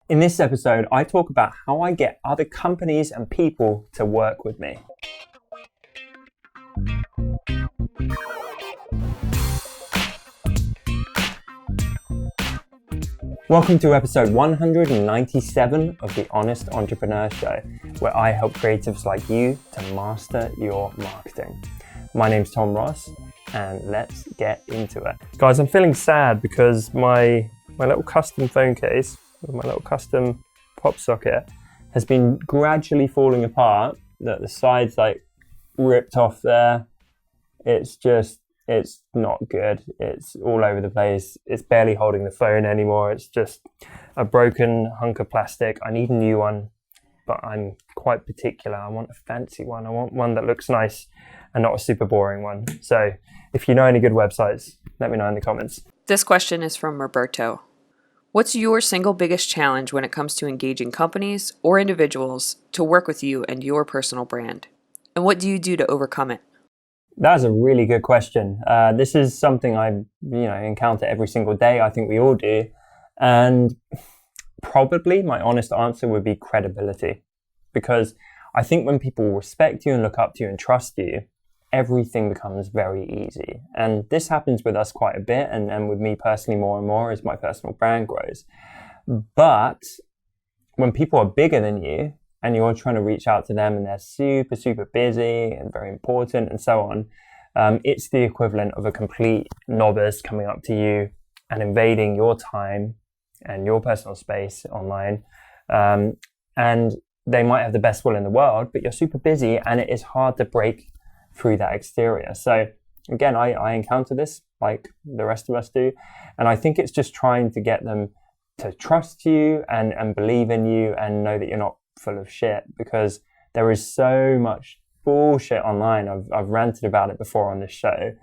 In this episode, I talk about how I get other companies and people to work with me. Welcome to episode 197 of the Honest Entrepreneur Show, where I help creatives like you to master your marketing. My name's Tom Ross, and let's get into it. Guys, I'm feeling sad because my little custom phone case with my little custom pop socket has been gradually falling apart. The side's like ripped off there. It's not good. It's all over the place. It's barely holding the phone anymore. It's just a broken hunk of plastic. I need a new one, but I'm quite particular. I want a fancy one. I want one that looks nice and not a super boring one. So if you know any good websites, let me know in the comments. This question is from Roberto. What's your single biggest challenge when it comes to engaging companies or individuals to work with you and your personal brand? And what do you do to overcome it? That's a really good question. This is something I encounter every single day. I think we all do. And probably my honest answer would be credibility. Because I think when people respect you and look up to you and trust you, everything becomes very easy. And this happens with us quite a bit, and with me personally more and more as my personal brand grows. But when people are bigger than you and you're trying to reach out to them and they're super, super busy and very important and so on, it's the equivalent of a complete novice coming up to you and invading your time and your personal space online. And they might have the best will in the world, but you're super busy and it is hard to break through that exterior. So again, I encounter this like the rest of us do. And I think it's just trying to get them to trust you and believe in you and know that you're not full of shit, because there is so much bullshit online. I've ranted about it before on this show.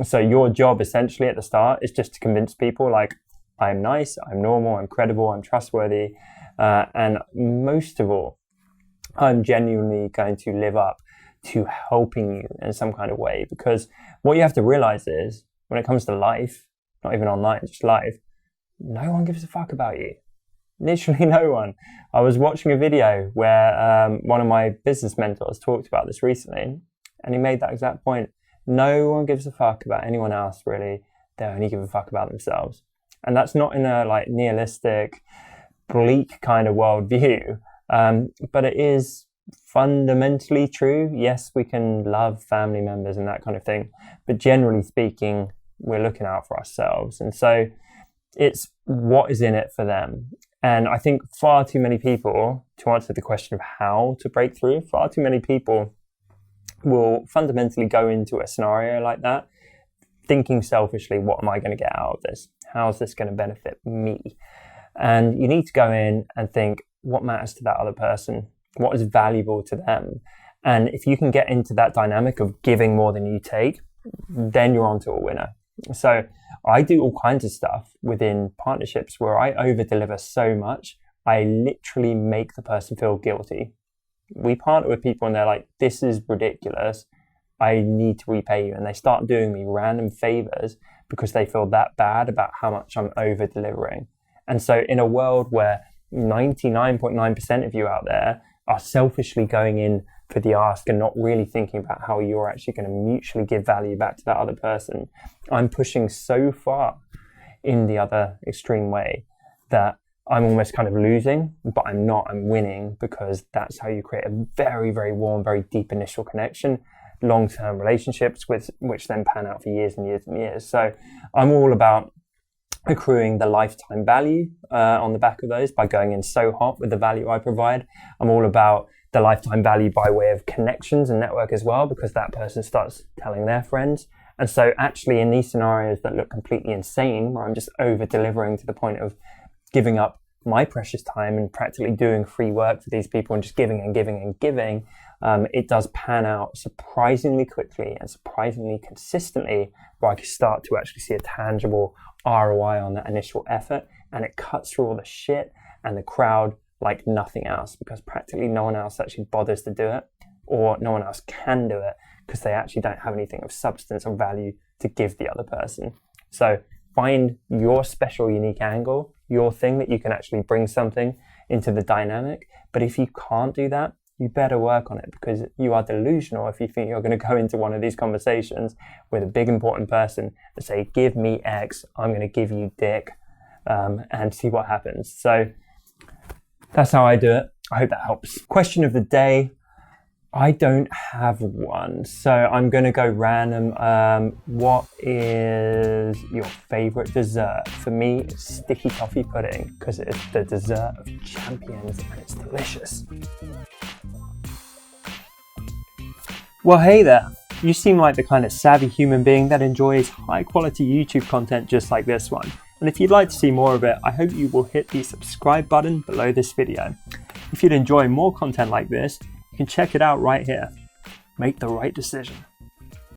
So your job essentially at the start is just to convince people like, I'm nice, I'm normal, I'm credible, I'm trustworthy. And most of all, I'm genuinely going to live up to helping you in some kind of way. Because what you have to realize is when it comes to life, not even online, just life, no one gives a fuck about you. Literally no one. I was watching a video where one of my business mentors talked about this recently, and he made that exact point. No one gives a fuck about anyone else, really. They only give a fuck about themselves. And that's not in a like nihilistic, bleak kind of worldview, but it is fundamentally true. Yes, we can love family members and that kind of thing, but generally speaking, we're looking out for ourselves. And so it's what is in it for them. And I think far too many people, to answer the question of how to break through, far too many people will fundamentally go into a scenario like that thinking selfishly, what am I going to get out of this? How's this going to benefit me? And you need to go in and think, what matters to that other person? What is valuable to them? And if you can get into that dynamic of giving more than you take, then you're onto a winner. So I do all kinds of stuff within partnerships where I over-deliver so much, I literally make the person feel guilty. We partner with people and they're like, this is ridiculous. I need to repay you. And they start doing me random favors because they feel that bad about how much I'm over-delivering. And so in a world where 99.9% of you out there are selfishly going in for the ask and not really thinking about how you're actually going to mutually give value back to that other person, I'm pushing so far in the other extreme way that I'm almost kind of losing, but I'm not, I'm winning, because that's how you create a very, very warm, very deep initial connection, long-term relationships which then pan out for years and years and years. So I'm all about accruing the lifetime value on the back of those by going in so hot with the value I provide. I'm all about the lifetime value by way of connections and network as well, because that person starts telling their friends. And so actually in these scenarios that look completely insane, where I'm just over delivering to the point of giving up my precious time and practically doing free work for these people and just giving and giving and giving, it does pan out surprisingly quickly and surprisingly consistently, where I can start to actually see a tangible ROI on that initial effort, and it cuts through all the shit and the crowd like nothing else, because practically no one else actually bothers to do it, or no one else can do it because they actually don't have anything of substance or value to give the other person. So find your special, unique angle, your thing that you can actually bring something into the dynamic. But if you can't do that, you better work on it, because you are delusional if you think you're going to go into one of these conversations with a big important person and say, give me X, I'm going to give you dick, and see what happens. So that's how I do it. I hope that helps. Question of the day. I don't have one, so I'm going to go random. What is your favorite dessert? For me, it's sticky toffee pudding, because it's the dessert of champions and it's delicious. Well, hey there. You seem like the kind of savvy human being that enjoys high quality YouTube content just like this one. And if you'd like to see more of it, I hope you will hit the subscribe button below this video. If you'd enjoy more content like this, you can check it out right here. Make the right decision.